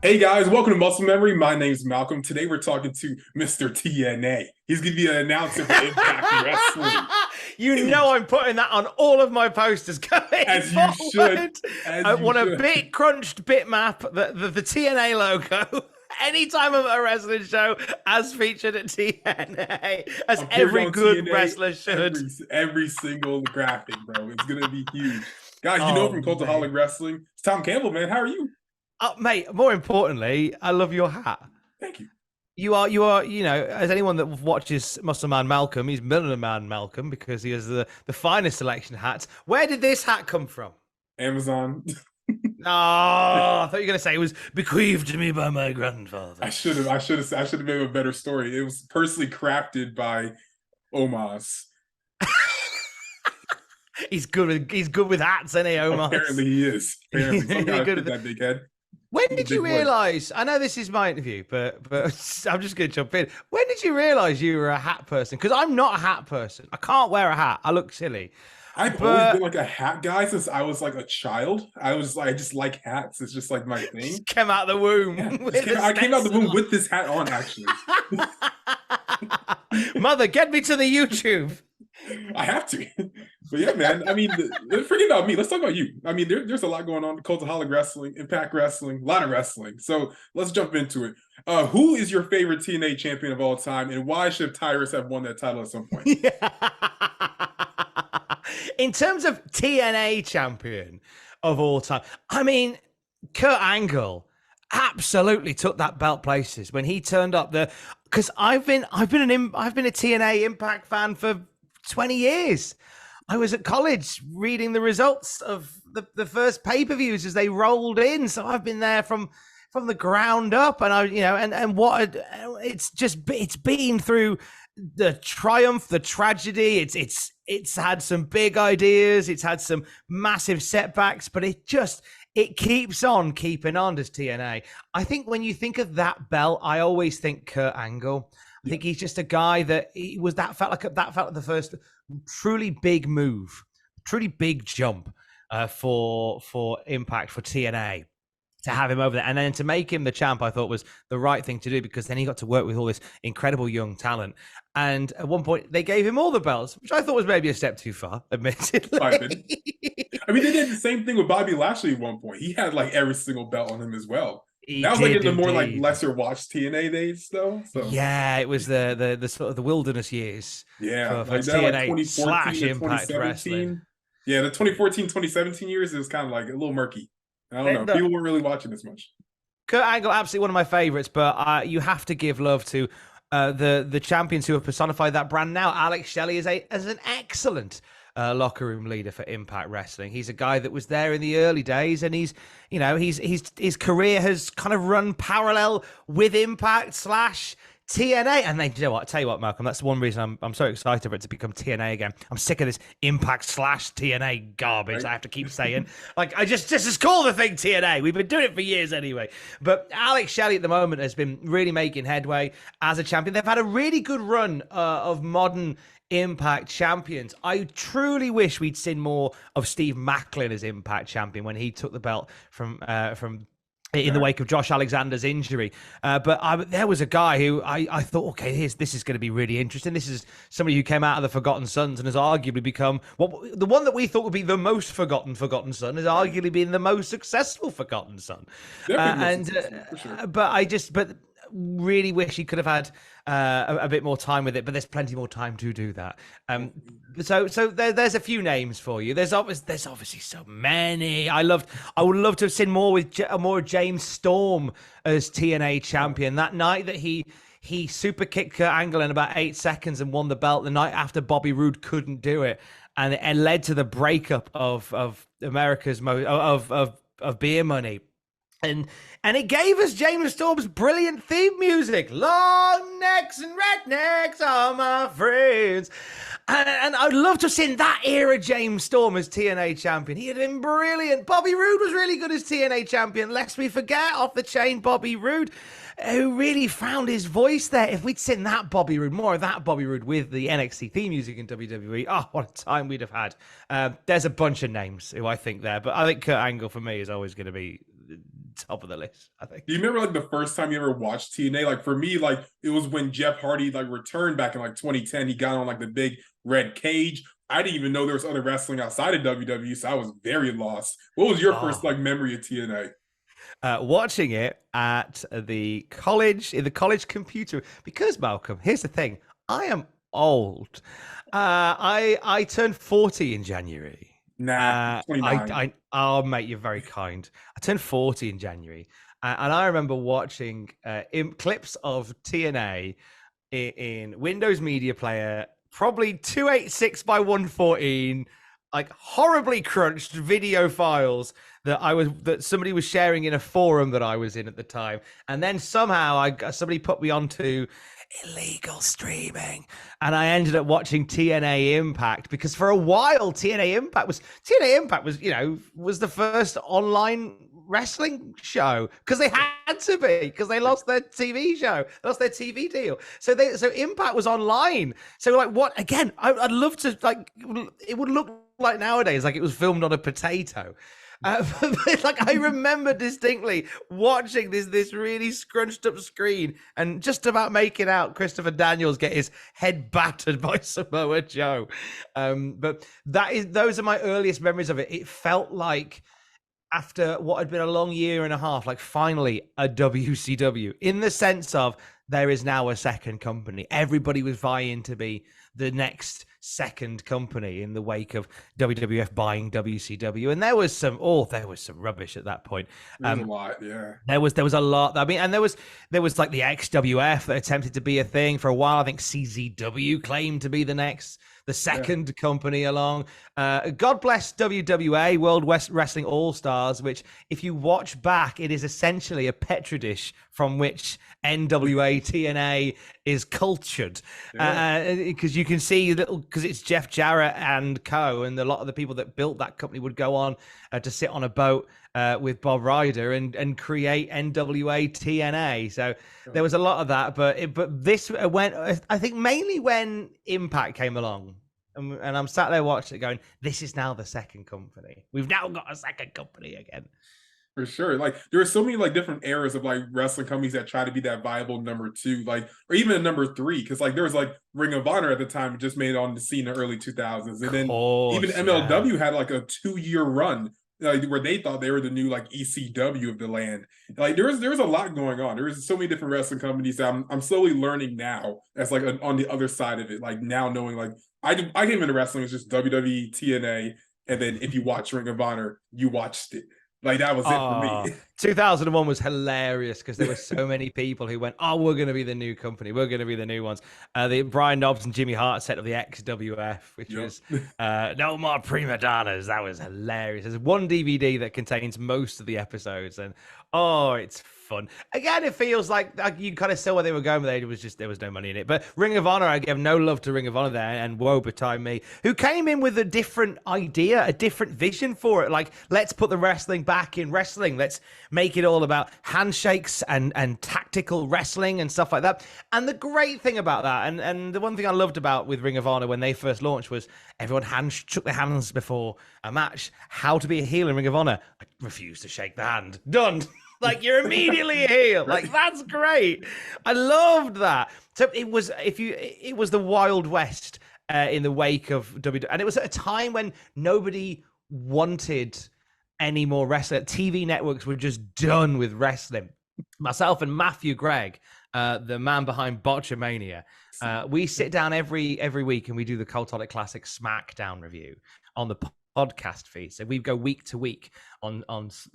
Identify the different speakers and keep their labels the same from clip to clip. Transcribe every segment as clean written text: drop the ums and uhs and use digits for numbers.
Speaker 1: Hey guys, welcome to Muscle Memory. My name's Malcolm. Today we're talking to Mr. TNA. He's going to be an announcer for Impact Wrestling.
Speaker 2: You know I'm putting that on all of my posters going
Speaker 1: As
Speaker 2: forward.
Speaker 1: you should.
Speaker 2: I want a bit crunched bitmap, the TNA logo. Anytime I'm at a wrestling show, as featured at TNA, as every good TNA, wrestler should.
Speaker 1: Every single graphic, bro. It's going to be huge. Guys, you know from Cultaholic Wrestling, it's Tom Campbell, man. How are you?
Speaker 2: Mate, more importantly, I love your hat.
Speaker 1: Thank you.
Speaker 2: You are, as anyone that watches Muscle Man Malcolm, he's Millionaire Man Malcolm because he has the finest selection of hats. Where did this hat come from?
Speaker 1: Amazon.
Speaker 2: Oh, I thought you were going to say it was bequeathed to me by my grandfather.
Speaker 1: I should have made a better story. It was personally crafted by Omos.
Speaker 2: He's good with hats, isn't he, Omos?
Speaker 1: Apparently he is. Apparently, some guy fit that big head.
Speaker 2: When did you realize? I know this is my interview, but I'm just going to jump in. When did you realize you were a hat person? Because I'm not a hat person. I can't wear a hat. I look silly.
Speaker 1: I've always been like a hat guy since I was like a child. I just like hats. It's just like my thing.
Speaker 2: Just came out of the womb.
Speaker 1: Yeah, I came out of the womb with this hat on, actually.
Speaker 2: Mother, get me to the YouTube.
Speaker 1: I have to. But yeah, man. I mean, forget about me. Let's talk about you. I mean, there's a lot going on. Cultaholic Wrestling, Impact Wrestling, a lot of wrestling. So let's jump into it. Who is your favorite TNA champion of all time, and why should Tyrus have won that title at some point?
Speaker 2: In terms of TNA champion of all time, I mean, Kurt Angle absolutely took that belt places when he turned up there. Because I've been a TNA Impact fan for 20 years. I was at college reading the results of the first pay-per-views as they rolled in. So I've been there from the ground up, and it's been through the triumph, the tragedy. It's had some big ideas. It's had some massive setbacks, but it keeps on keeping on, does TNA. I think when you think of that belt, I always think Kurt Angle. I think he's just a guy that felt like the first truly big move, truly big jump for Impact, for TNA. To have him over there and then to make him the champ, I thought was the right thing to do, because then he got to work with all this incredible young talent. And at one point, they gave him all the belts, which I thought was maybe a step too far, admittedly.
Speaker 1: I mean, they did the same thing with Bobby Lashley at one point. He had like every single belt on him as well. That was like in the more like lesser watched TNA days, though. So.
Speaker 2: Yeah, it was the sort of the wilderness years.
Speaker 1: Yeah,
Speaker 2: for TNA / Impact Wrestling.
Speaker 1: Yeah, the 2014-2017 years, it was kind of like a little murky. I don't know. People weren't really watching this much.
Speaker 2: Kurt Angle, absolutely one of my favorites, but you have to give love to the champions who have personified that brand now. Alex Shelley is an excellent locker room leader for Impact Wrestling. He's a guy that was there in the early days, and his career has kind of run parallel with Impact / TNA. And they, you know what? I tell you what, Malcolm, that's one reason I'm so excited for it to become TNA again. I'm sick of this Impact / TNA garbage. Right? I have to keep saying, like, just call the thing TNA. We've been doing it for years anyway. But Alex Shelley at the moment has been really making headway as a champion. They've had a really good run of modern Impact champions. I truly wish we'd seen more of Steve Macklin as Impact champion when he took the belt from in the wake of Josh Alexander's injury. But there was a guy who I thought, okay, this is going to be really interesting. This is somebody who came out of the Forgotten Sons and has arguably become the one that we thought would be the most forgotten Son has arguably been the most successful Forgotten Son. But really wish he could have had a bit more time with it, but there's plenty more time to do that. So there's a few names for you. There's obviously so many. I would love to have seen more of James Storm as TNA champion. That night that he super kicked Kurt Angle in about 8 seconds and won the belt, the night after Bobby Roode couldn't do it, and it led to the breakup of America's of Beer Money. And it gave us James Storm's brilliant theme music. Long necks and rednecks are my friends. And I'd love to have seen that era James Storm as TNA champion. He had been brilliant. Bobby Roode was really good as TNA champion. Lest we forget, off the chain Bobby Roode, who really found his voice there. If we'd seen that Bobby Roode, more of that Bobby Roode with the NXT theme music in WWE, oh, what a time we'd have had. There's a bunch of names who I think there, but I think Kurt Angle for me is always going to be top of the list, I think.
Speaker 1: Do you remember like the first time you ever watched TNA? Like for me, like it was when Jeff Hardy like returned back in like 2010. He got on like the big red cage. I didn't even know there was other wrestling outside of WWE, so I was very lost. What was your first like memory of TNA?
Speaker 2: Watching it at the college, in the college computer, because Malcolm, here's the thing, I am old. I turned 40 in January.
Speaker 1: Nah, 29.
Speaker 2: Oh mate, you're very kind. I turned 40 in January, and I remember watching clips of TNA in Windows Media Player, probably 286 by 114, like horribly crunched video files that somebody was sharing in a forum that I was in at the time, and then somehow somebody put me onto illegal streaming, and I ended up watching TNA Impact, because for a while TNA Impact was was the first online wrestling show, because they had to be, because they lost their TV show, they lost their TV deal, so Impact was online. So like, what again? I'd love to, like, it would look like nowadays like it was filmed on a potato. Like I remember distinctly watching this really scrunched up screen and just about making out Christopher Daniels get his head battered by Samoa Joe. But those are my earliest memories of it. It felt like, after what had been a long year and a half, like finally a WCW, in the sense of there is now a second company. Everybody was vying to be the next second company in the wake of WWF buying WCW, and there was some rubbish at that point.
Speaker 1: There was a lot, yeah.
Speaker 2: There was a lot. I mean, and there was like the XWF that attempted to be a thing for a while. I think CZW claimed to be the second company along. God bless WWA, World West Wrestling All Stars, which, if you watch back, it is essentially a petri dish from which NWA TNA is cultured, because you can see because it's Jeff Jarrett and co, and a lot of the people that built that company would go on to sit on a boat with Bob Ryder and create NWA TNA. So there was a lot of that, but this went, I think, mainly when Impact came along. And I'm sat there watching it going, this is now the second company. We've now got a second company again.
Speaker 1: For sure. Like there are so many like different eras of like wrestling companies that try to be that viable number two, like, or even a number three. Cause like there was like Ring of Honor at the time, just made it on the scene in the early 2000s. And then even MLW had like a 2-year run, like, where they thought they were the new like ECW of the land. Like there was a lot going on. There was so many different wrestling companies that I'm slowly learning now, as like on the other side of it. Like now knowing, like I came into wrestling as just WWE, TNA, and then if you watch Ring of Honor, you watched it. Like that was it for me.
Speaker 2: 2001 was hilarious because there were so many people who went, "Oh, we're going to be the new company. We're going to be the new ones." The Brian Knobbs and Jimmy Hart set of the XWF, which was no more prima donnas. That was hilarious. There's one DVD that contains most of the episodes, and it's fun. Again, it feels like you kind of saw where they were going with it. It was just, there was no money in it. But Ring of Honor, I give no love to Ring of Honor there, and woe betide me, who came in with a different idea, a different vision for it. Like, let's put the wrestling back in wrestling. Let's make it all about handshakes and tactical wrestling and stuff like that. And the great thing about that, and the one thing I loved about with Ring of Honor when they first launched, was everyone shook their hands before a match. How to be a heel in Ring of Honor? I refuse to shake the hand. Done. Like, you're immediately a heel. Like, that's great. I loved that. So it was the Wild West in the wake of WWE, and it was at a time when nobody wanted any more wrestling. TV networks were just done with wrestling. Myself and Matthew Gregg, the man behind Botchamania, we sit down every week and we do the Cultaholic Classic SmackDown review on the podcast feed. So we go week to week on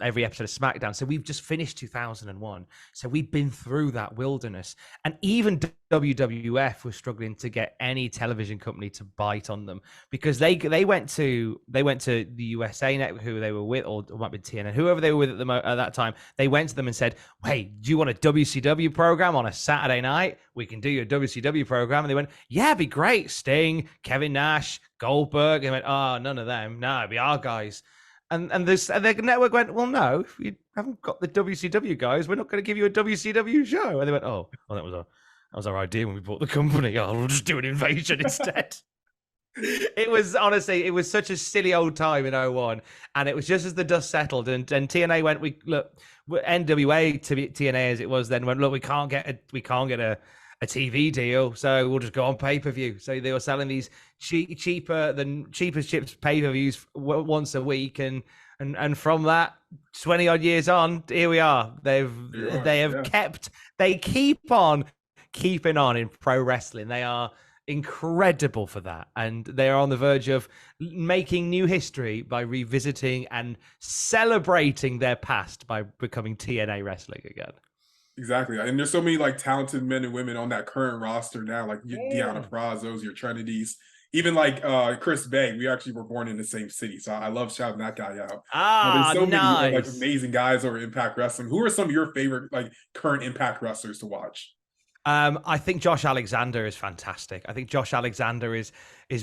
Speaker 2: every episode of SmackDown. So we've just finished 2001. So we've been through that wilderness, and even WWF was struggling to get any television company to bite on them, because they went to the USA Network, who they were with, or it might be TNA, whoever they were with at that time. They went to them and said, "Hey, do you want a WCW program on a Saturday night? We can do your WCW program." And they went, "Yeah, it'd be great. Sting, Kevin Nash, Goldberg." And they went, "Oh, none of them. No, it'd be our guys." And the network went, "Well, no, if you haven't got the WCW guys, we're not going to give you a WCW show." And they went, "Oh, well, that was our idea when we bought the company. Oh, we'll just do an invasion instead." It was honestly, it was such a silly old time in '01, and it was just as the dust settled, and TNA went, we look, NWA to TNA as it was then went, look, we can't get a TV deal, so we'll just go on pay per view. So they were selling these cheapest chips pay per views once a week, and from that 20 odd years on, here we are. They keep on keeping on in pro wrestling. They are incredible for that, and they are on the verge of making new history by revisiting and celebrating their past by becoming TNA wrestling again.
Speaker 1: Exactly. And there's so many like talented men and women on that current roster now, like your Deanna Prazo's, your Trinities, even like Chris Bay. We actually were born in the same city, so I love shouting that guy out. There's so many like amazing guys over Impact Wrestling. Who are some of your favorite like current Impact wrestlers to watch?
Speaker 2: I think Josh Alexander is fantastic. I think Josh Alexander is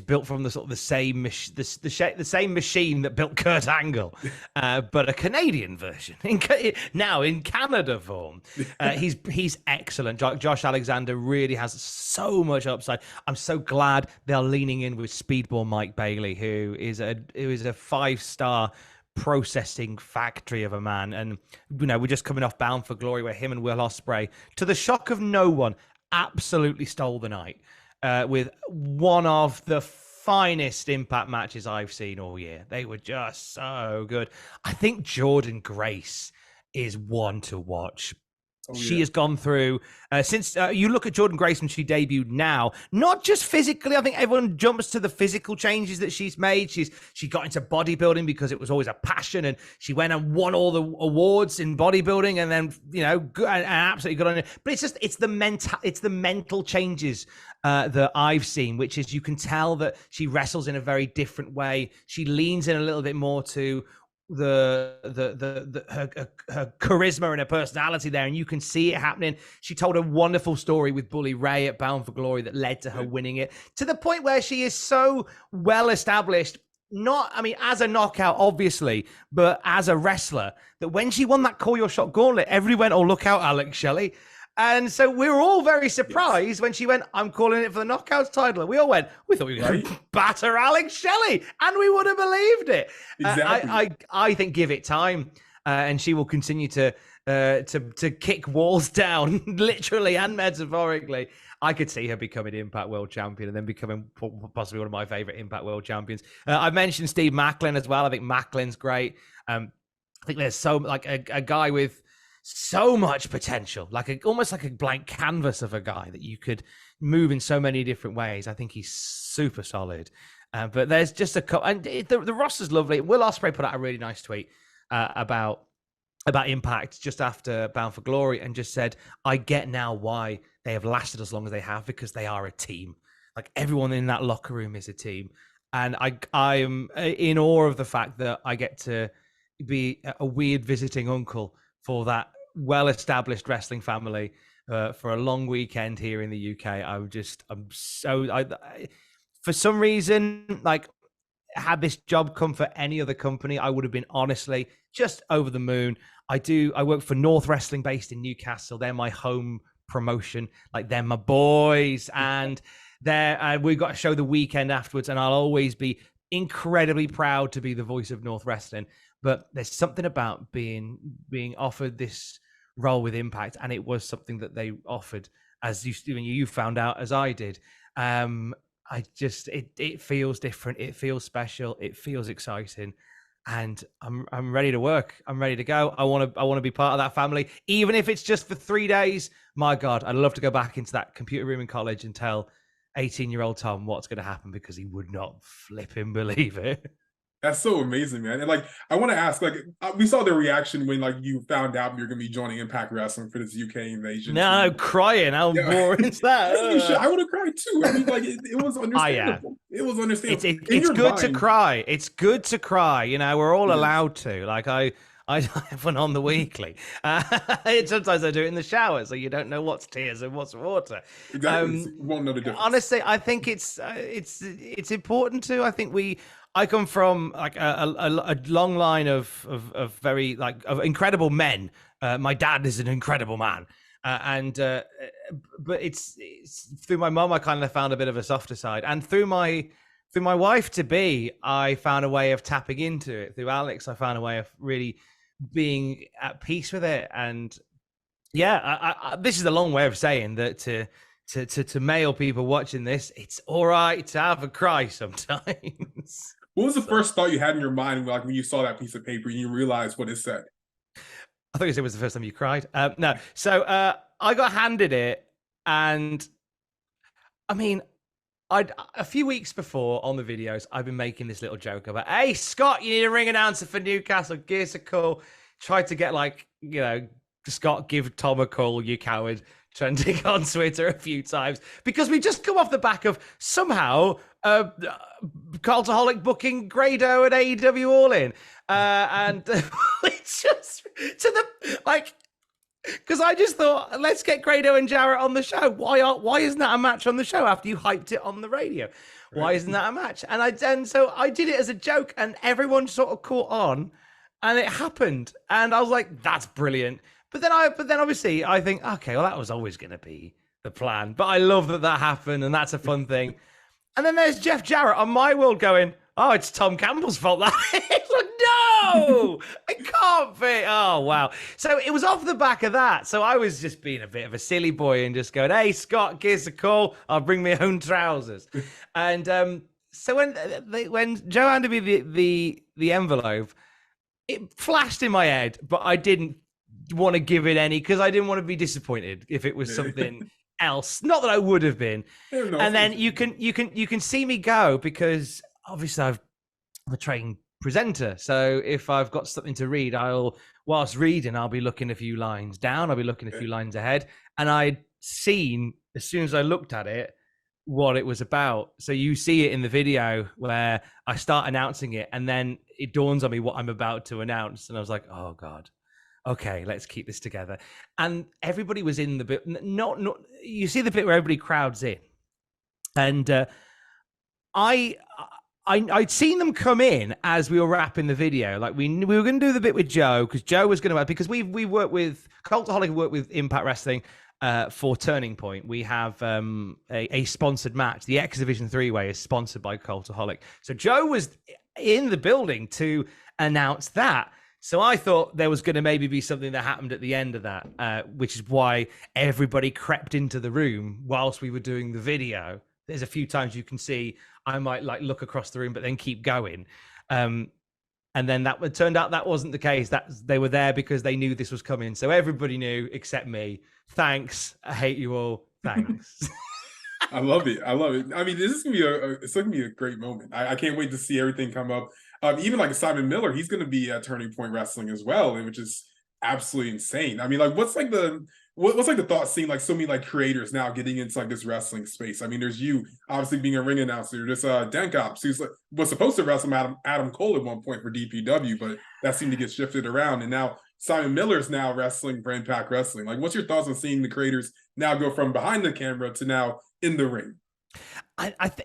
Speaker 2: built from the sort of the same machine that built Kurt Angle, but a Canadian version now in Canada form. He's excellent. Josh Alexander really has so much upside. I'm so glad they're leaning in with Speedball Mike Bailey, who is a 5-star processing factory of a man. And we're just coming off Bound for Glory, where him and Will Ospreay, to the shock of no one, absolutely stole the night with one of the finest Impact matches I've seen all year. They were just so good. I think Jordynne Grace is one to watch. She has gone through since you look at Jordynne Grace when she debuted now, not just physically. I think everyone jumps to the physical changes that she's made. She got into bodybuilding because it was always a passion, and she went and won all the awards in bodybuilding, and then and absolutely good on it. But it's the mental changes that I've seen, which is you can tell that she wrestles in a very different way. She leans in a little bit more to her charisma and her personality there, and you can see it happening. She told a wonderful story with Bully Ray at Bound for Glory that led to her winning it, to the point where she is so well established, as a knockout obviously, but as a wrestler, that when she won that Call Your Shot gauntlet, everybody went, oh, look out, Alex Shelley. And so we were all very surprised when she went, I'm calling it for the Knockouts title. And we all went, we thought we were going to batter Alex Shelley, and we would have believed it. Exactly. I think give it time, and she will continue to kick walls down, literally and metaphorically. I could see her becoming Impact World Champion and then becoming possibly one of my favorite Impact World Champions. I've mentioned Steve Macklin as well. I think Macklin's great. I think there's a guy with so much potential, almost like a blank canvas of a guy that you could move in so many different ways. I think he's super solid. But there's just a couple, and the roster's lovely. Will Ospreay put out a really nice tweet about Impact just after Bound for Glory, and just said, I get now why they have lasted as long as they have, because they are a team. Like, everyone in that locker room is a team. And I am in awe of the fact that I get to be a weird visiting uncle for that well-established wrestling family for a long weekend here in the UK. For some reason, had this job come for any other company, I would have been honestly just over the moon. I work for North Wrestling based in Newcastle. They're my home promotion. They're my boys, and we got a show the weekend afterwards, and I'll always be incredibly proud to be the voice of North Wrestling. But there's something about being offered this role with Impact, and it was something that they offered, as you found out, as I did. It feels different. It feels special. It feels exciting, and I'm ready to work. I'm ready to go. I want to be part of that family, even if it's just for 3 days. My God, I'd love to go back into that computer room in college and tell 18-year-old Tom what's going to happen, because he would not flipping believe it.
Speaker 1: That's so amazing, man. And I want to ask, we saw the reaction when you found out you're going to be joining Impact Wrestling for this UK invasion.
Speaker 2: No, crying. How boring is that?
Speaker 1: I would have cried too. I mean, it was understandable. It was understandable.
Speaker 2: It's good to cry. It's good to cry. We're all allowed to. I have one on the weekly. Sometimes I do it in the shower, so you don't know what's tears and what's water.
Speaker 1: Exactly. You won't know the difference.
Speaker 2: Honestly, I think it's important to. I think I come from a long line of very of incredible men. My dad is an incredible man, but it's through my mum I kind of found a bit of a softer side, and through my through my wife to be, I found a way of tapping into it. Through Alex, I found a way of really being at peace with it. And yeah, this is a long way of saying that to male people watching this, it's all right to have a cry sometimes.
Speaker 1: What was the first thought you had in your mind, like when you saw that piece of paper and you realized what it said?
Speaker 2: I thought you said it was the first time you cried. No, so I got handed it, and I mean, a few weeks before on the videos, I've been making this little joke about, hey, Scott, you need a ring announcer for Newcastle. Give us a call. Tried to get Scott, give Tom a call, you coward, trending on Twitter a few times because we just come off the back of somehow Cultaholic booking Grado at AEW All In. And it's just to the because I just thought, let's get Grado and Jarrett on the show. Why isn't that a match on the show after you hyped it on the radio? Why isn't that a match? And so I did it as a joke, and everyone sort of caught on, and it happened. And I was like, that's brilliant. But then obviously I think, okay, well, that was always going to be the plan. But I love that happened, and that's a fun thing. And then there's Jeff Jarrett on my world going, oh, it's Tom Campbell's fault. It's like, no, it can't be. Oh, wow. So it was off the back of that. So I was just being a bit of a silly boy and just going, hey, Scott, give us a call. I'll bring my own trousers. And so when Joe handed me the envelope, it flashed in my head, but I didn't want to give it any because I didn't want to be disappointed if it was something else. Not that I would have been. And then you can see me go because obviously I'm a trained presenter. So if I've got something to read, whilst reading, I'll be looking a few lines down. I'll be looking a few lines ahead. And I'd seen, as soon as I looked at it, what it was about. So you see it in the video where I start announcing it, and then it dawns on me what I'm about to announce. And I was like, oh God, okay, let's keep this together. And everybody was in the bit, not you see the bit where everybody crowds in. And I'd seen them come in as we were wrapping the video. Like we were going to do the bit with Joe because Joe was going to, because we work with Cultaholic, work with Impact Wrestling for Turning Point. We have a sponsored match. The X Division 3-Way is sponsored by Cultaholic. So Joe was in the building to announce that. So I thought there was going to maybe be something that happened at the end of that, which is why everybody crept into the room whilst we were doing the video. There's a few times you can see I might look across the room, but then keep going. And then it turned out that wasn't the case. They were there because they knew this was coming. So everybody knew except me. Thanks. I hate you all. Thanks.
Speaker 1: I love it. I mean, this is gonna be a great moment. I can't wait to see everything come up. Even like Simon Miller, he's gonna be at Turning Point Wrestling as well, which is absolutely insane. I mean, like, what's the thought seeing like so many creators now getting into like this wrestling space? I mean, there's you obviously being a ring announcer. There's Denkops, who's was supposed to wrestle Adam Cole at one point for DPW, but that seemed to get shifted around. And now Simon Miller's now wrestling for Impact Wrestling. Like, what's your thoughts on seeing the creators now go from behind the camera to now in the ring?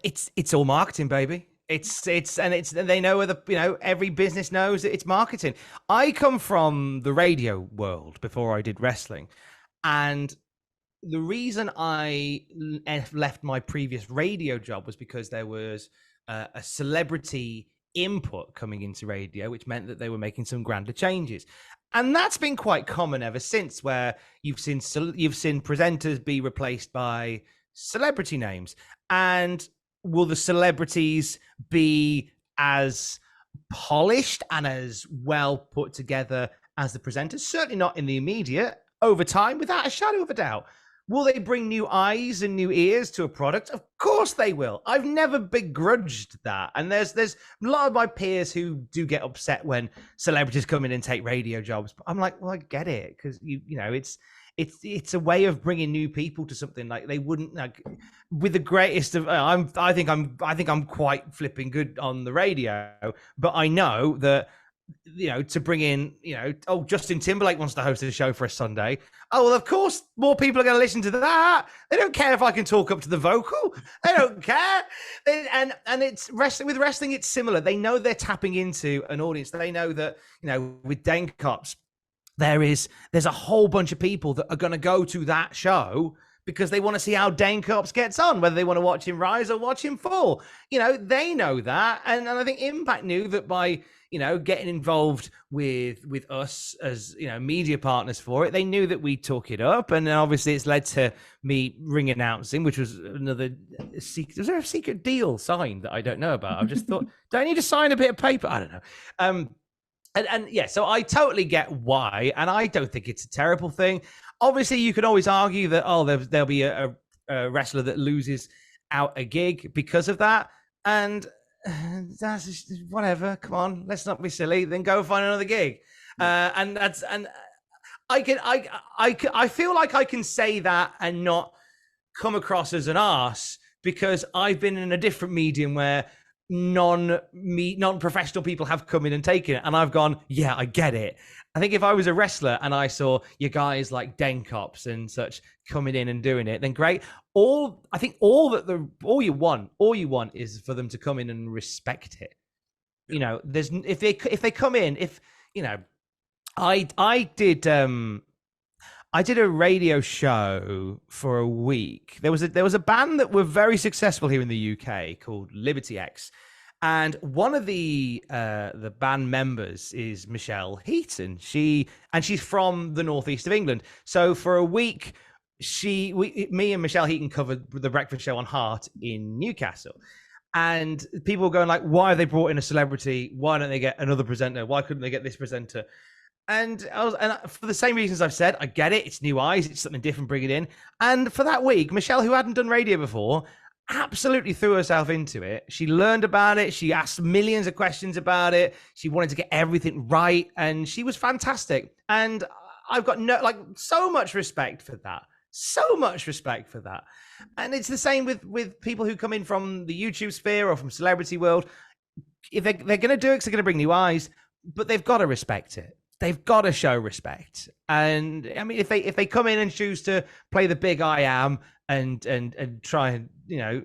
Speaker 2: It's all marketing, baby. It's they know whether every business knows that it's marketing. I come from the radio world before I did wrestling, and the reason I left my previous radio job was because there was a celebrity input coming into radio, which meant that they were making some grander changes. And that's been quite common ever since, where you've seen presenters be replaced by celebrity names. And will the celebrities be as polished and as well put together as the presenters? Certainly not in the immediate. Over time, without a shadow of a doubt. Will they bring new eyes and new ears to a product? Of course they will. I've never begrudged that. And there's a lot of my peers who do get upset when celebrities come in and take radio jobs. But I'm like, well, I get it, because it's a way of bringing new people to something. Like, they wouldn't, with the greatest of I think I'm quite flipping good on the radio, but I know that to bring in, Justin Timberlake wants to host a show for a Sunday. Oh, well, of course, more people are going to listen to that. They don't care if I can talk up to the vocal. They don't care. And it's wrestling. With wrestling, it's similar. They know they're tapping into an audience. They know that, with Denkops, there's a whole bunch of people that are going to go to that show because they want to see how Dane Cops gets on, whether they want to watch him rise or watch him fall. You know, they know that. And I think Impact knew that by, you know, getting involved with us as, you know, media partners for it, they knew that we took it up. And then obviously it's led to me ring announcing, which was another secret. Was there a secret deal signed that I don't know about? I've just thought, do I need to sign a bit of paper? I don't know. And yeah, so I totally get why, and I don't think it's a terrible thing. Obviously, you can always argue that, oh, there'll be a wrestler that loses out a gig because of that, and that's just, whatever. Come on, let's not be silly. Then go find another gig. And I feel like I can say that and not come across as an arse, because I've been in a different medium where non-professional people have come in and taken it, and I've gone, yeah, I get it. I think if I was a wrestler and I saw you guys like Den Cops and such coming in and doing it, then great. All you want is for them to come in and respect it. You know, there's if they come in, if you know, I did a radio show for a week. There was a band that were very successful here in the UK called Liberty X, and one of the band members is Michelle Heaton. She's from the northeast of England. So for a week, me and Michelle Heaton covered the breakfast show on Heart in Newcastle. And people were going like, why have they brought in a celebrity? Why don't they get another presenter? Why couldn't they get this presenter? And for the same reasons I've said, I get it. It's new eyes. It's something different, bring it in. And for that week, Michelle, who hadn't done radio before, absolutely threw herself into it. She learned about it. She asked millions of questions about it. She wanted to get everything right. And she was fantastic. And I've got so much respect for that. So much respect for that. And it's the same with people who come in from the YouTube sphere or from celebrity world. If they're going to do it, because they're going to bring new eyes, but they've got to respect it. They've got to show respect. And I mean, if they come in and choose to play the big I am and try and, you know,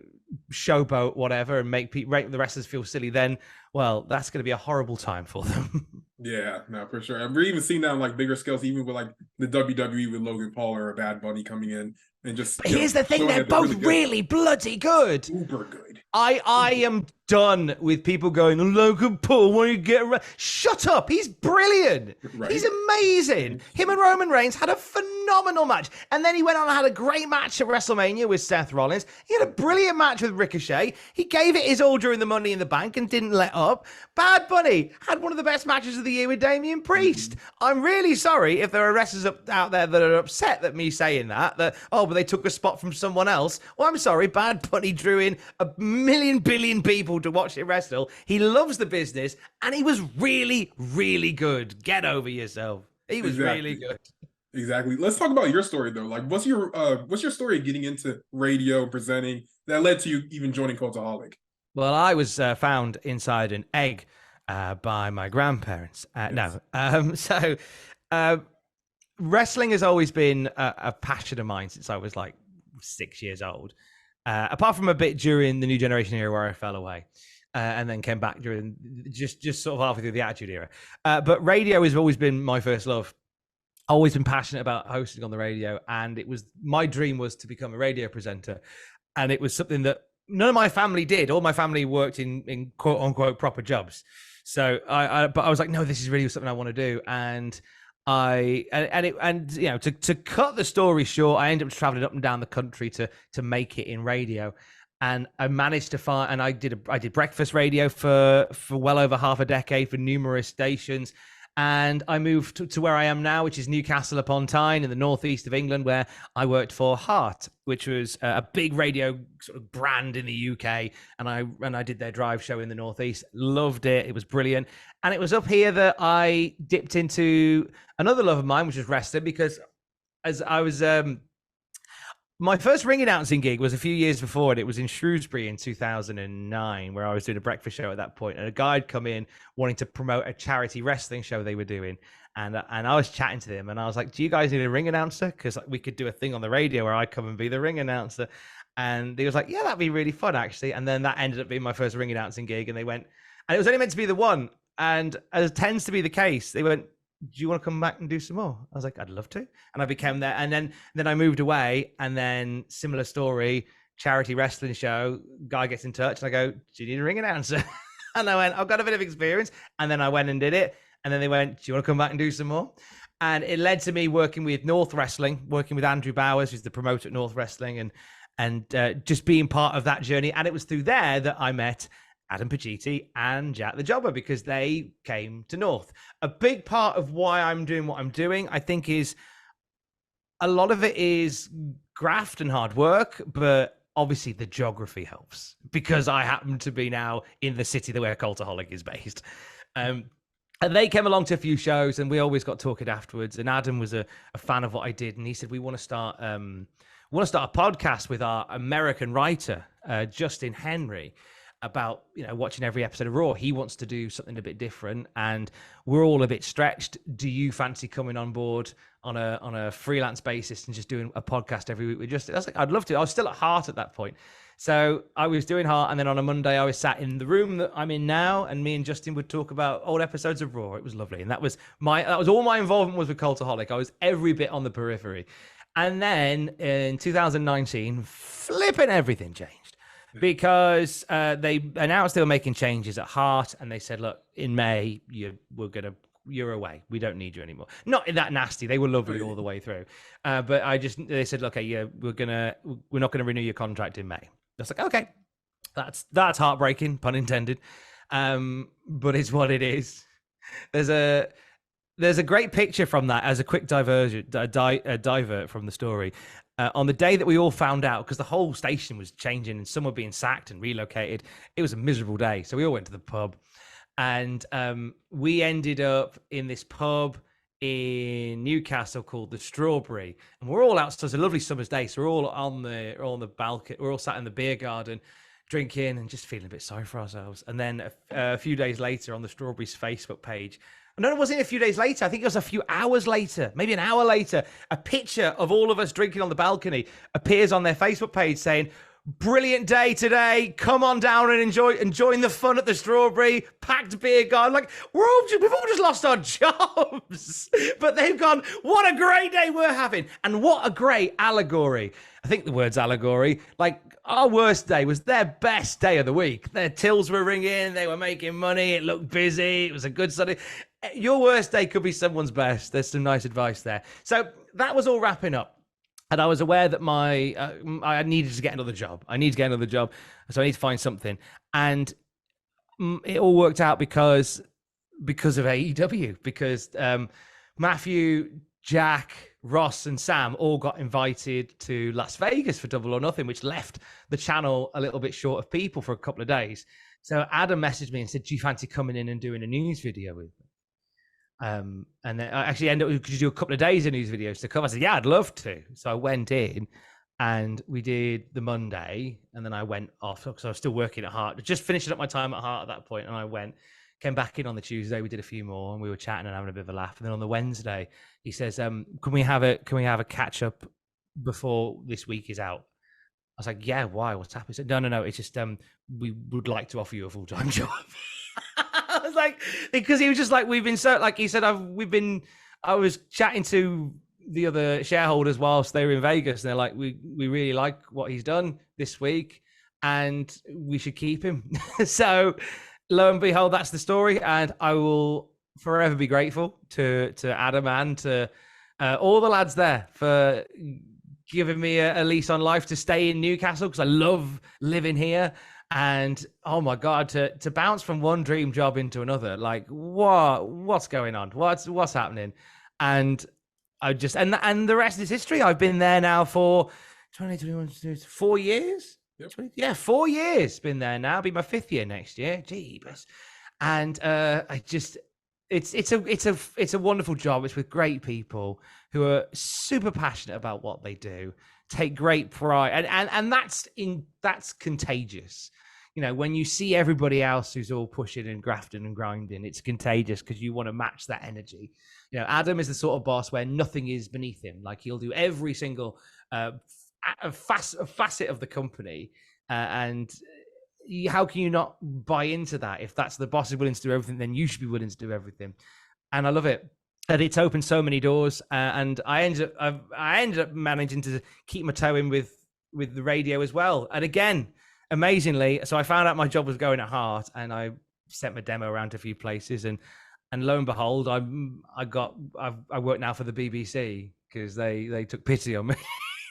Speaker 2: showboat whatever and make the wrestlers feel silly, then, well, that's going to be a horrible time for them.
Speaker 1: Yeah, no, for sure. We're even seeing that on like bigger scales, even with like the WWE with Logan Paul or Bad Bunny coming in and just.
Speaker 2: But here's the thing: they're both really bloody good.
Speaker 1: Uber good.
Speaker 2: I am done with people going, Logan Paul, why you get around? Shut up. He's brilliant. Right. He's amazing. Him and Roman Reigns had a phenomenal match. And then he went on and had a great match at WrestleMania with Seth Rollins. He had a brilliant match with Ricochet. He gave it his all during the Money in the Bank and didn't let up. Bad Bunny had one of the best matches of the year with Damian Priest. I'm really sorry if there are wrestlers out there that are upset that me saying that, but they took a spot from someone else. Well, I'm sorry. Bad Bunny drew in a million billion people to watch it wrestle. He loves the business, and he was really, really good. Get over yourself. He was really good.
Speaker 1: Exactly. Let's talk about your story though. Like, what's your story getting into radio and presenting that led to you even joining Cultaholic?
Speaker 2: Well, I was found inside an egg by my grandparents. So wrestling has always been a passion of mine since I was like 6 years old. Apart from a bit during the New Generation era where I fell away, and then came back during just sort of halfway through the Attitude era. But radio has always been my first love. Always been passionate about hosting on the radio, and my dream was to become a radio presenter, and it was something that none of my family did. All my family worked in quote unquote proper jobs. So but I was like, no, this is really something I want to do, and to cut the story short, I ended up traveling up and down the country to make it in radio, and I managed to find, and I did breakfast radio for well over half a decade for numerous stations, and I moved to where I am now, which is Newcastle upon Tyne in the northeast of England, where I worked for Heart, which was a big radio sort of brand in the UK, and I did their drive show in the northeast. Loved it. It was brilliant. And it was up here that I dipped into another love of mine, which was wrestling, because as I was my first ring announcing gig was a few years before, and it was in Shrewsbury in 2009, where I was doing a breakfast show at that point, and a guy had come in wanting to promote a charity wrestling show they were doing, and I was chatting to them, and I was like, do you guys need a ring announcer? Because we could do a thing on the radio where I come and be the ring announcer. And he was like, yeah, that'd be really fun, actually. And then that ended up being my first ring announcing gig, and they went, and it was only meant to be the one, and as tends to be the case, they went, do you want to come back and do some more? I was like, I'd love to. And I became there. And then I moved away, and then similar story, charity wrestling show, guy gets in touch and I go, do you need a ring announcer? And I went, I've got a bit of experience. And then I went and did it. And then they went, do you want to come back and do some more? And it led to me working with North Wrestling, working with Andrew Bowers, who's the promoter at North Wrestling, and just being part of that journey. And it was through there that I met Adam Pacitti and Jack the Jobber, because they came to North. A big part of why I'm doing what I'm doing, I think, is a lot of it is graft and hard work, but obviously the geography helps, because I happen to be now in the city where Cultaholic is based. And they came along to a few shows, and we always got talking afterwards. And Adam was a fan of what I did, and he said, we want to start a podcast with our American writer, Justin Henry, about, you know, watching every episode of Raw. He wants to do something a bit different, and we're all a bit stretched. Do you fancy coming on board on a freelance basis and just doing a podcast every week with Justin? I was like, I'd love to. I was still at Heart at that point. So I was doing Heart, and then on a Monday I was sat in the room that I'm in now, and me and Justin would talk about old episodes of Raw. It was lovely. And that was all my involvement was with Cultaholic. I was every bit on the periphery. And then in 2019, flipping everything changed. Because they announced they were making changes at Heart, and they said, look, in May, you're away. We don't need you anymore. Not that nasty. They were lovely all the way through. But they said, look, okay, yeah, we're not gonna renew your contract in May. I was like, okay, that's heartbreaking, pun intended. But it's what it is. There's a great picture from that as a quick divert from the story. On the day that we all found out, because the whole station was changing and some were being sacked and relocated, it was a miserable day. So we all went to the pub, and we ended up in this pub in Newcastle called the Strawberry, and we're all out. So it's a lovely summer's day. So we're all on the balcony. We're all sat in the beer garden, drinking and just feeling a bit sorry for ourselves. And then a few days later, on the Strawberry's Facebook page, no, it wasn't a few days later. I think it was a few hours later, maybe an hour later, a picture of all of us drinking on the balcony appears on their Facebook page saying, brilliant day today. Come on down and enjoying the fun at the Strawberry, packed beer garden. Like, we've all just lost our jobs. But they've gone, what a great day we're having. And what a great allegory. I think the word's allegory. Like, our worst day was their best day of the week. Their tills were ringing. They were making money. It looked busy. It was a good Sunday. Your worst day could be someone's best. There's some nice advice there. So that was all wrapping up. And I was aware that I needed to get another job. I need to get another job. So I need to find something. And it all worked out because of AEW. Because Matthew, Jack, Ross and Sam all got invited to Las Vegas for Double or Nothing, which left the channel a little bit short of people for a couple of days. So Adam messaged me and said, do you fancy coming in and doing a news video with me? And then I actually ended up, could you do a couple of days of news videos to come? I said, yeah, I'd love to. So I went in and we did the Monday, and then I went off because I was still working at Heart, just finishing up my time at Heart at that point. And I came back in on the Tuesday. We did a few more and we were chatting and having a bit of a laugh. And then on the Wednesday, he says, can we have a catch up before this week is out? I was like, yeah, why? What's happening? He said, no. It's just, we would like to offer you a full-time job. I was like, because he was just like, we've been so, like he said, I was chatting to the other shareholders whilst they were in Vegas, and they're like, we really like what he's done this week and we should keep him. So lo and behold, that's the story. And I will forever be grateful to Adam and to all the lads there for giving me a lease on life to stay in Newcastle, because I love living here. And oh my God, to bounce from one dream job into another, like what's going on? What's happening? And I just, and the rest is history. I've been there now for 4 years. Yep. Yeah, 4 years been there now. Be my 5th year next year. Jeebus. And I just, it's a wonderful job. It's with great people who are super passionate about what they do, take great pride, and that's contagious. You know, when you see everybody else who's all pushing and grafting and grinding, it's contagious because you want to match that energy. You know, Adam is the sort of boss where nothing is beneath him. Like, he'll do every single facet of the company, and how can you not buy into that? If that's the boss is willing to do everything, then you should be willing to do everything. And I love it. and it's opened so many doors. And I ended up managing to keep my toe in with the radio as well. And again, amazingly, so I found out my job was going at heart, and I sent my demo around to a few places, and lo and behold, I work now for the BBC because they took pity on me.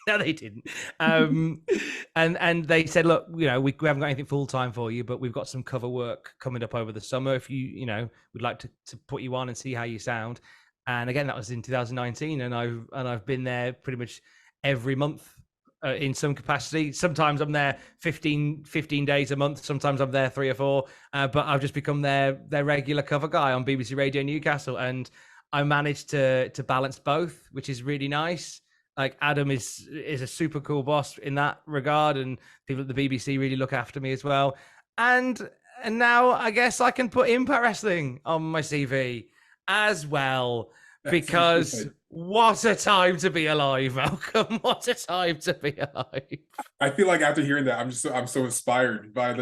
Speaker 2: No, they didn't. And they said, look, we haven't got anything full time for you, but we've got some cover work coming up over the summer. If you would like to put you on and see how you sound. And again, that was in 2019, and I've been there pretty much every month in some capacity. Sometimes I'm there 15 days a month. Sometimes I'm there 3 or 4. But I've just become their regular cover guy on BBC Radio Newcastle, and I managed to balance both, which is really nice. Like Adam is a super cool boss in that regard, and people at the BBC really look after me as well. And now I guess I can put Impact Wrestling on my CV as well, because what a time to be alive, Malcolm! What a time to be alive.
Speaker 1: I feel like after hearing that, I'm so inspired by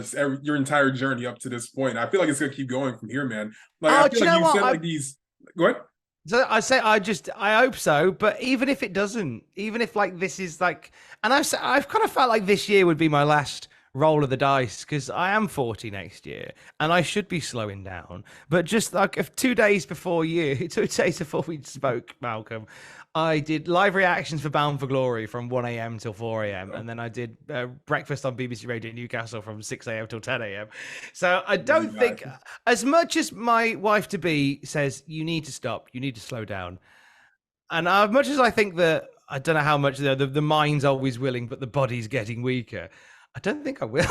Speaker 1: your entire journey up to this point. I feel like it's gonna keep going from here, man. Like I feel like you said like these. Go ahead.
Speaker 2: So I say, I hope so. But even if it doesn't, even if like this is like, and I've kind of felt like this year would be my last roll of the dice, because I am 40 next year and I should be slowing down. But just like 2 days before 2 days before we spoke, Malcolm, I did live reactions for Bound for Glory from 1 a.m. till 4 a.m. And then I did breakfast on BBC Radio Newcastle from 6 a.m. till 10 a.m. So I don't think, as much as my wife-to-be says, you need to stop, you need to slow down. And as much as I think that, I don't know how much the mind's always willing, but the body's getting weaker, I don't think I will.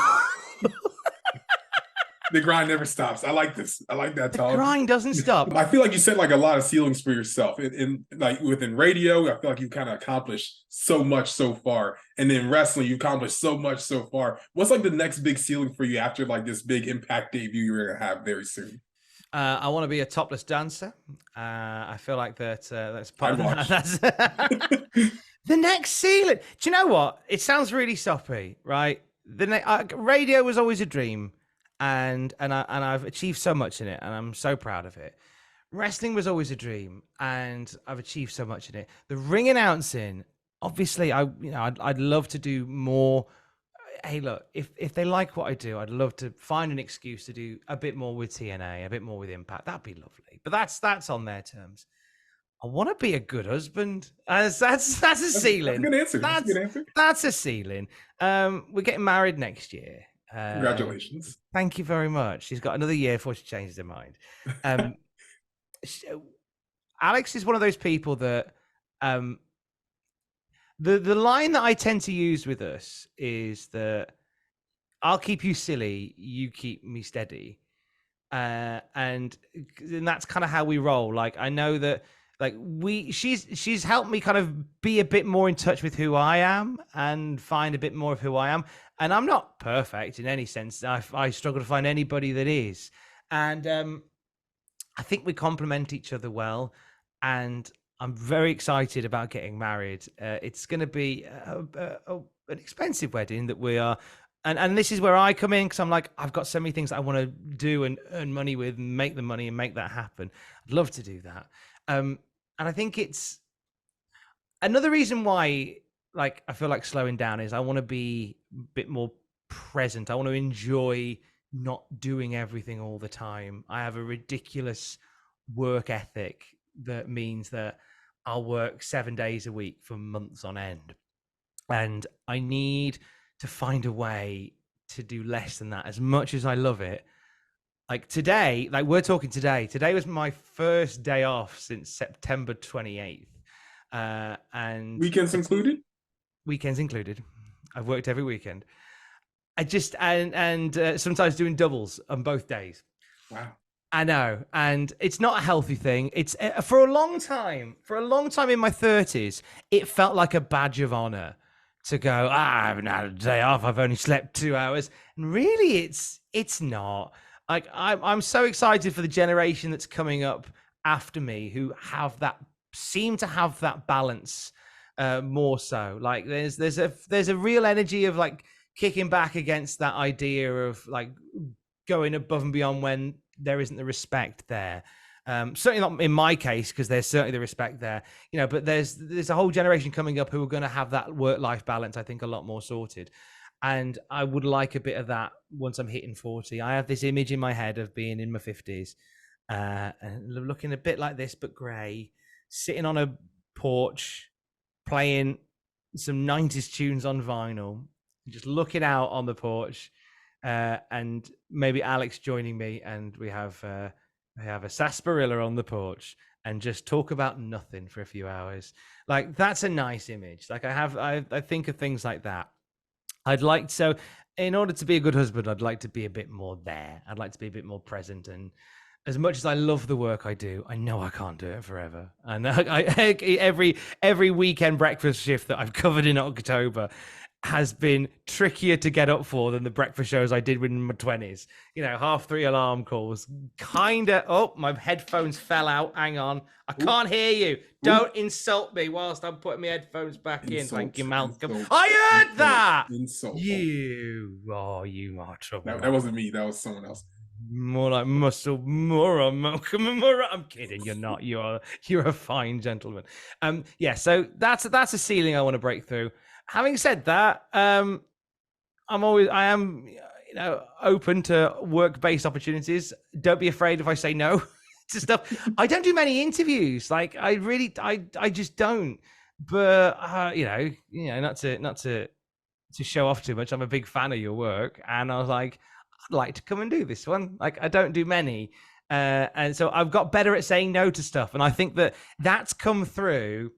Speaker 1: The grind never stops. I like this. I like that talk.
Speaker 2: The grind doesn't stop.
Speaker 1: I feel like you set like a lot of ceilings for yourself. In like within radio, I feel like you kind of accomplished so much so far. And then wrestling, you accomplished so much so far. What's like the next big ceiling for you after like this big Impact debut you're gonna have very soon?
Speaker 2: I want to be a topless dancer. I feel like that's part of that's the next ceiling. Do you know what? It sounds really soppy, right? Radio was always a dream. And I've achieved so much in it, and I'm so proud of it. Wrestling was always a dream, and I've achieved so much in it. The ring announcing, obviously, I'd love to do more. Hey, look, if they like what I do, I'd love to find an excuse to do a bit more with TNA, a bit more with Impact. That'd be lovely. But that's on their terms. I want to be a good husband. That's a ceiling.
Speaker 1: That's a good answer.
Speaker 2: That's a ceiling. We're getting married next year.
Speaker 1: Congratulations.
Speaker 2: Thank you very much. She's got another year before she changes her mind. Alex is one of those people that the line that I tend to use with us is that I'll keep you silly, you keep me steady. And that's kind of how we roll. Like I know that she's helped me kind of be a bit more in touch with who I am and find a bit more of who I am. And I'm not perfect in any sense. I struggle to find anybody that is. And I think we complement each other well. And I'm very excited about getting married. It's going to be an expensive wedding that we are. And this is where I come in, because I'm like, I've got so many things I want to do and earn money with and make the money and make that happen. I'd love to do that. And I think it's another reason why, like, I feel like slowing down is I want to be a bit more present. I want to enjoy not doing everything all the time. I have a ridiculous work ethic that means that I'll work 7 days a week for months on end. And I need to find a way to do less than that. As much as I love it, like today, like we're talking today was my first day off since September 28th. And
Speaker 1: weekends included?
Speaker 2: Weekends included. I've worked every weekend. I just, and sometimes doing doubles on both days.
Speaker 1: Wow.
Speaker 2: I know. And it's not a healthy thing. It's for a long time in my 30s, it felt like a badge of honor to go, I haven't had a day off. I've only slept 2 hours. And really it's not. Like I'm so excited for the generation that's coming up after me who seem to have that balance more so. Like there's a real energy of like kicking back against that idea of like going above and beyond when there isn't the respect there. Certainly not in my case, because there's certainly the respect there, but there's a whole generation coming up who are going to have that work-life balance, I think, a lot more sorted. And I would like a bit of that once I'm hitting 40. I have this image in my head of being in my 50s, and looking a bit like this, but grey, sitting on a porch, playing some 90s tunes on vinyl, just looking out on the porch, and maybe Alex joining me, and we have a sarsaparilla on the porch and just talk about nothing for a few hours. Like, that's a nice image. Like, I think of things like that. So in order to be a good husband, I'd like to be a bit more there. I'd like to be a bit more present. And as much as I love the work I do, I know I can't do it forever. And every weekend breakfast shift that I've covered in October has been trickier to get up for than the breakfast shows I did in my 20s. 3:30 alarm calls. My headphones fell out. Hang on. I can't hear you. Don't insult me whilst I'm putting my headphones back in. Thank you, Malcolm. I heard that.
Speaker 1: Insult.
Speaker 2: You are trouble.
Speaker 1: That wasn't me. That was someone else.
Speaker 2: More like Muscle Mura, Malcolm Mura. I'm kidding. You're not. You're a fine gentleman. So that's a ceiling I want to break through. Having said that, I am open to work-based opportunities. Don't be afraid if I say no to stuff. I don't do many interviews. Like, I just don't. But not to show off too much. I'm a big fan of your work, and I was like, I'd like to come and do this one. Like, I don't do many, and so I've got better at saying no to stuff, and I think that's come through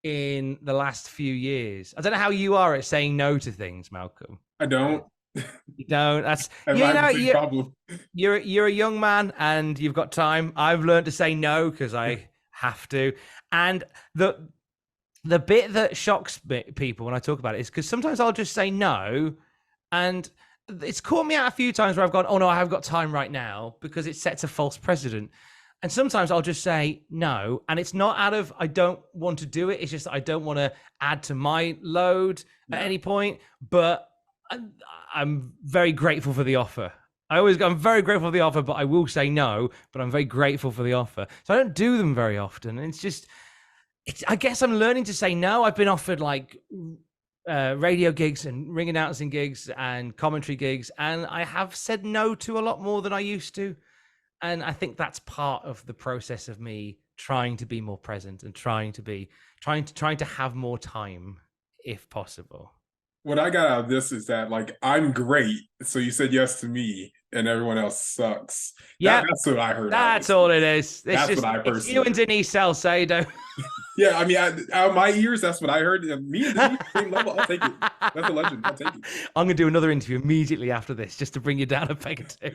Speaker 2: in the last few years. I don't know how you are at saying no to things, Malcolm.
Speaker 1: I don't.
Speaker 2: You don't. That's
Speaker 1: problem.
Speaker 2: You're a young man and you've got time. I've learned to say no because I have to. And the bit that shocks people when I talk about it is because sometimes I'll just say no, and it's caught me out a few times where I've gone, oh no, I have got time right now, because it sets a false precedent. And sometimes I'll just say no, and it's not out of I don't want to do it. It's just I don't want to add to my load at any point. But I'm very grateful for the offer. I'm very grateful for the offer, but I will say no. But I'm very grateful for the offer. So I don't do them very often. And I guess I'm learning to say no. I've been offered like radio gigs and ring announcing gigs and commentary gigs, and I have said no to a lot more than I used to. And I think that's part of the process of me trying to be more present and trying to have more time if possible.
Speaker 1: What I got out of this is that, like, I'm great, so you said yes to me, and everyone else sucks.
Speaker 2: Yeah,
Speaker 1: that's what I heard.
Speaker 2: That's all it is.
Speaker 1: That's what I personally.
Speaker 2: You and Denise Salcedo.
Speaker 1: Yeah, I mean, out of my ears, that's what I heard. Me and Denise, same level. I'll take it. That's a legend. I'll take it.
Speaker 2: I'm gonna do another interview immediately after this, just to bring you down a peg or two.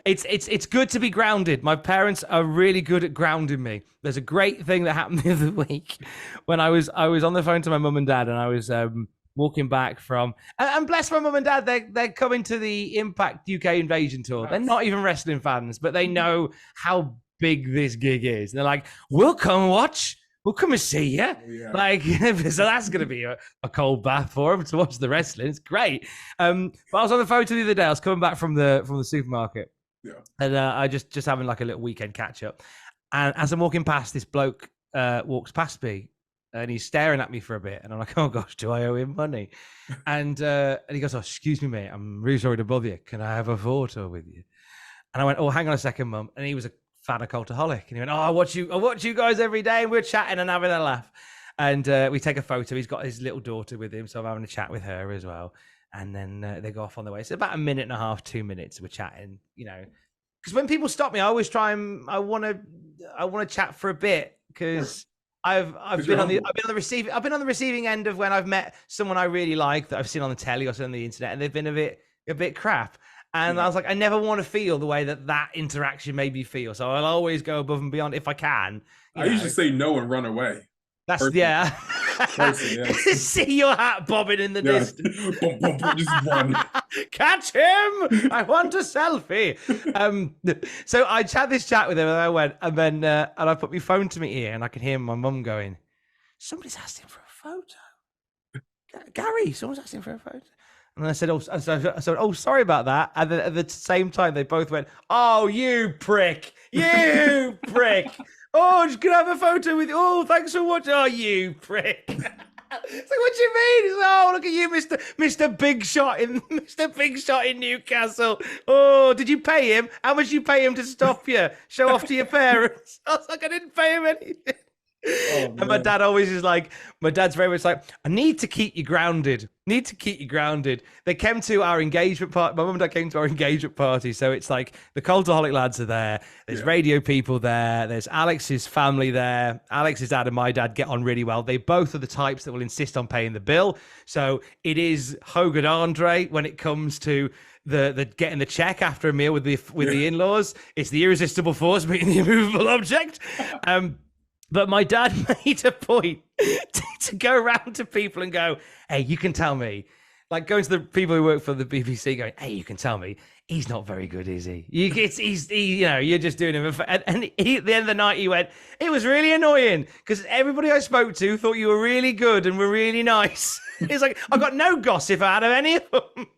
Speaker 2: It's good to be grounded. My parents are really good at grounding me. There's a great thing that happened the other week when I was on the phone to my mum and dad, and I was walking back from, and bless my mum and dad, they're coming to the Impact UK Invasion tour. Nice. They're not even wrestling fans, but they know how big this gig is. And they're like, we'll come and watch. We'll come and see you. Yeah. Like, so that's going to be a cold bath for them to watch the wrestling. It's great. But I was on the phone to the other day. I was coming back from the supermarket. Yeah. And I just having like a little weekend catch up. And as I'm walking past, this bloke walks past me, and he's staring at me for a bit. And I'm like, oh gosh, do I owe him money? And he goes, oh, excuse me, mate. I'm really sorry to bother you. Can I have a photo with you? And I went, oh, hang on a second, Mum. And he was a fan of Cultaholic, and he went, oh, I watch you guys every day, and we're chatting and having a laugh, and we take a photo. He's got his little daughter with him, so I'm having a chat with her as well, and then they go off on their way. So about a minute and a half, 2 minutes, we're chatting, because when people stop me, I always try and I want to chat for a bit, because I've been on the receiving end of when I've met someone I really like that I've seen on the telly or on the internet, and they've been a bit crap. And I was like, I never want to feel the way that interaction made me feel. So I'll always go above and beyond if I can.
Speaker 1: I usually say no and run away.
Speaker 2: That's Person. Yeah.
Speaker 1: Person, yeah.
Speaker 2: See your hat bobbing in the distance.
Speaker 1: Boom, boom, boom, just run.
Speaker 2: Catch him! I want a selfie. So I had this chat with him, and I went, and then and I put my phone to my ear, and I could hear my mum going, "Somebody's asking for a photo. Gary, someone's asking for a photo." And I said, oh, sorry about that. And then at the same time, they both went, oh, you prick, you prick. Oh, just gonna have a photo with you. Oh, thanks for watching. Oh, you prick. It's like, what do you mean? It's like, oh, look at you, Mr. Big Shot in Mr. Big Shot in Newcastle. Oh, did you pay him? How much did you pay him to stop you? Show off to your parents. I was like, I didn't pay him anything. Oh, and my dad always is like, my dad's very much like, I need to keep you grounded. They came to our engagement party. My mum and dad came to our engagement party. So it's like the Cultaholic lads are there. There's radio people there. There's Alex's family there. Alex's dad and my dad get on really well. They both are the types that will insist on paying the bill. So it is Hogan Andre when it comes to the getting the check after a meal with the in-laws. It's the irresistible force meeting the immovable object. But my dad made a point to go around to people and go, hey, you can tell me, like going to the people who work for the BBC going, hey, you can tell me he's not very good, is he? You're just doing him. And he, at the end of the night, he went, it was really annoying because everybody I spoke to thought you were really good and were really nice. He's like, I got no gossip out of any of them.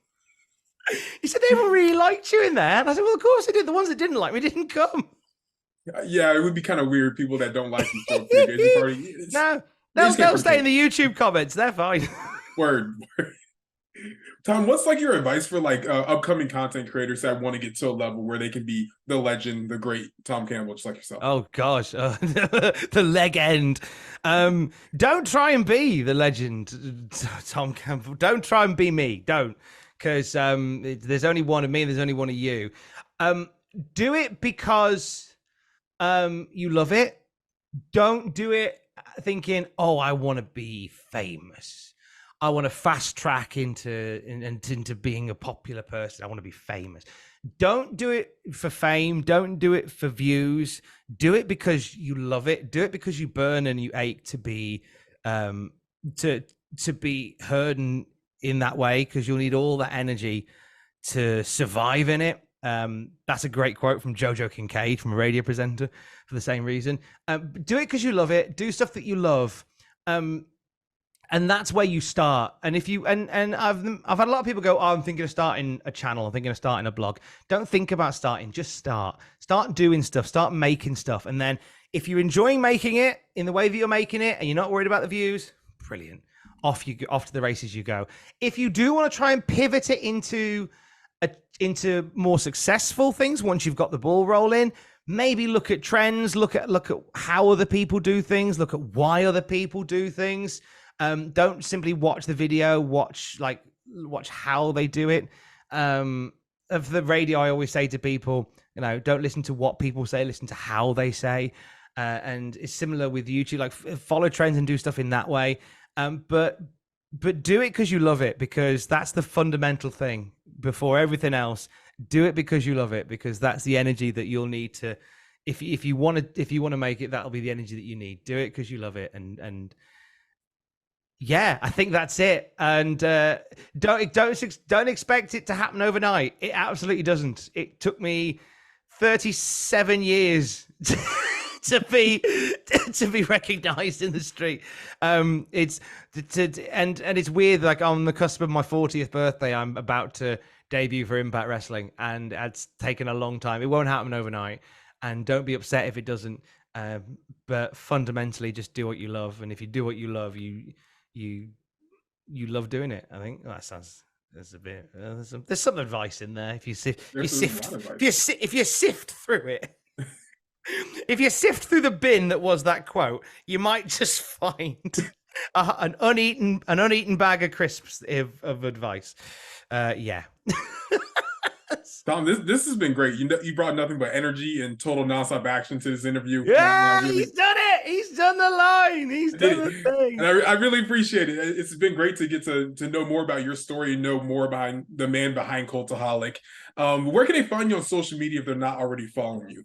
Speaker 2: He said, everyone really liked you in there. And I said, well, of course they did. The ones that didn't like me didn't come.
Speaker 1: Yeah, it would be kind of weird. People that don't like you show up to the engagement party.
Speaker 2: No, they'll stay in the YouTube comments. They're fine.
Speaker 1: Word. Tom, what's like your advice for like upcoming content creators that want to get to a level where they can be the legend, the great Tom Campbell, just like yourself?
Speaker 2: Oh gosh, the leg end. Don't try and be the legend, Tom Campbell. Don't try and be me. Don't, because there's only one of me. There's only one of you. Do it because you love it. Don't do it thinking, oh, I want to be famous. I want to fast track into being a popular person. I want to be famous. Don't do it for fame. Don't do it for views. Do it because you love it. Do it because you burn and you ache to be to be heard in that way, because you'll need all that energy to survive in it. That's a great quote from Jojo Kincaid, from a radio presenter, for the same reason. Do it because you love it. Do stuff that you love, and that's where you start. And if you and I've had a lot of people go, oh, I'm thinking of starting a channel, I'm thinking of starting a blog. Don't think about starting, just start doing stuff, start making stuff. And then if you're enjoying making it in the way that you're making it and you're not worried about the views, brilliant, off to the races you go. If you do want to try and pivot it into more successful things once you've got the ball rolling, maybe look at trends, look at how other people do things, look at why other people do things. Don't simply watch the video, watch how they do it. Of the radio, I always say to people, don't listen to what people say, listen to how they say. And it's similar with YouTube, like follow trends and do stuff in that way. But do it because you love it, because that's the fundamental thing before everything else. Do it because you love it, because that's the energy that you'll need to, if you want to make it, that'll be the energy that you need. Do it because you love it. And yeah, I think that's it. And don't expect it to happen overnight. It absolutely doesn't. It took me 37 years to be recognized in the street. It's weird, like on the cusp of my 40th birthday, I'm about to debut for Impact Wrestling, and it's taken a long time. It won't happen overnight, and don't be upset if it doesn't. But fundamentally, just do what you love, and if you do what you love, you love doing it. I think there's a bit there's some advice in there. If you sift through it. If you sift through the bin that was that quote, you might just find an uneaten bag of crisps of advice. Yeah.
Speaker 1: Tom, this has been great. You brought nothing but energy and total nonstop action to this interview.
Speaker 2: Yeah, he's done it. He's done the line. He's done the thing.
Speaker 1: And I really appreciate it. It's been great to get to know more about your story and know more behind the man behind Cultaholic. Where can they find you on social media if they're not already following you?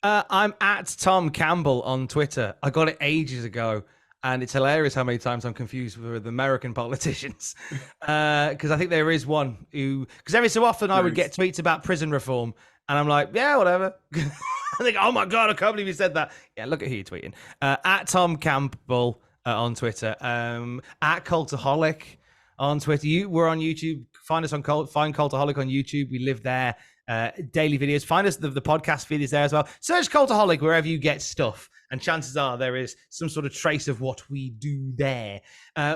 Speaker 2: I'm at Tom Campbell on Twitter. I got it ages ago, and it's hilarious how many times I'm confused with American politicians. Because I think there is one who, because every so often I would get tweets about prison reform, and I'm like, yeah, whatever. I think, oh my God, I can't believe you said that. Yeah, look at who you're tweeting. At Tom Campbell on Twitter. At Cultaholic on Twitter. We're on YouTube. Find us on find Cultaholic on YouTube. We live there. Daily videos. Find us the podcast feed is there as well. Search Cultaholic wherever you get stuff, and chances are there is some sort of trace of what we do there.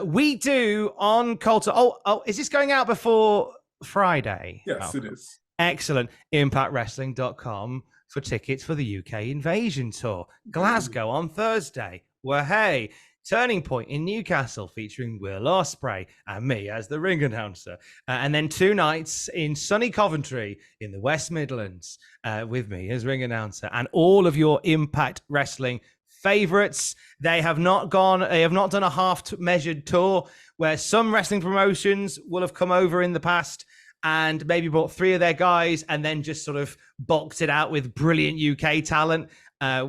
Speaker 2: We do on Cultaholic. Oh, is this going out before Friday?
Speaker 1: Yes, it is.
Speaker 2: Excellent. ImpactWrestling.com for tickets for the UK Invasion Tour. Glasgow on Thursday. Well, hey. Turning Point in Newcastle featuring Will Ospreay and me as the ring announcer. And then 2 nights in sunny Coventry in the West Midlands with me as ring announcer. And all of your Impact Wrestling favorites. They have not done a half-measured tour where some wrestling promotions will have come over in the past and maybe brought 3 of their guys and then just sort of boxed it out with brilliant UK talent.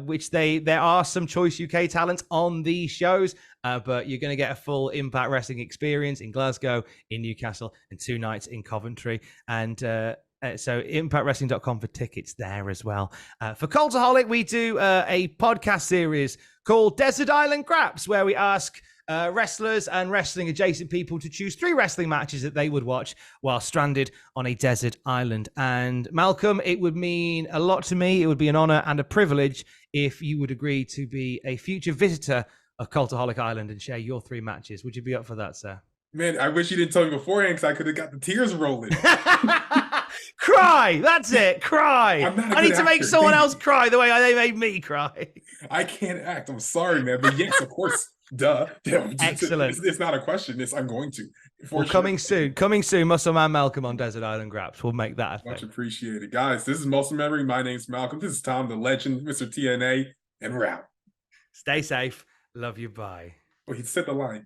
Speaker 2: Which there are some choice UK talents on these shows, but you're going to get a full Impact Wrestling experience in Glasgow, in Newcastle, and 2 nights in Coventry. And so impactwrestling.com for tickets there as well. For Cultaholic, we do a podcast series called Desert Island Craps, where we ask wrestlers and wrestling adjacent people to choose 3 wrestling matches that they would watch while stranded on a desert island. And Malcolm, it would mean a lot to me. It would be an honor and a privilege if you would agree to be a future visitor of Cultaholic Island and share your 3 matches. Would you be up for that, sir?
Speaker 1: Man, I wish you didn't tell me beforehand because I could have got the tears rolling.
Speaker 2: Cry! That's it. Cry. I need to make someone else cry the way they made me cry.
Speaker 1: I can't act. I'm sorry, man. But yes, of course. Duh.
Speaker 2: Excellent.
Speaker 1: It's not a question. I'm going to.
Speaker 2: Well, sure. Coming soon. Muscle Man Malcolm on Desert Island Graps. We'll make that a thing.
Speaker 1: Much appreciated. Guys, this is Muscle Memory. My name's Malcolm. This is Tom, the legend, Mr. TNA, and we're out.
Speaker 2: Stay safe. Love you. Bye.
Speaker 1: Oh, he said the line.